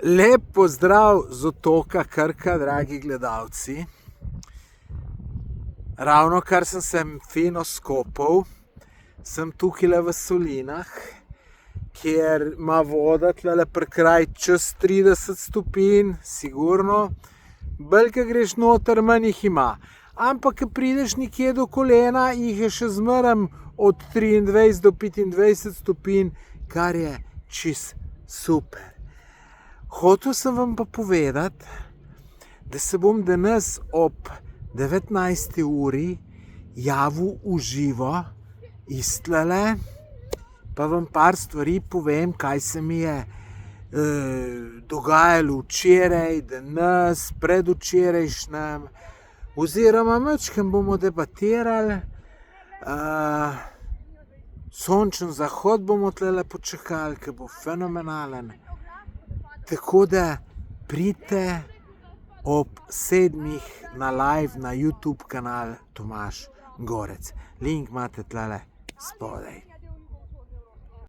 Lep pozdrav z otoka Krka, dragi gledalci. Ravno kar sem se fino skopal, sem tukaj v Solinah, kjer ima voda tlele pri kraj čez 30 stopinj, sigurno. Bolj, ko greš noter, manj jih ima. Ampak, ko prideš nekje do kolena, jih je še zmeraj od 23 do 25 stopinj, kar je čist super. Hotel sem vam pa povedati, da se bom danes ob 19. uri javil v živo iz tlele, pa vam par stvari povem, kaj se mi je dogajalo včeraj, danes, predvčerajšnjem, oziroma majčkeno bomo debatirali. Sončen zahod bomo tlele počakali, ki bo fenomenalen. Tako da pridite ob 7. na live na YouTube kanal Tomaž Gorec. Link imate tlele spodaj.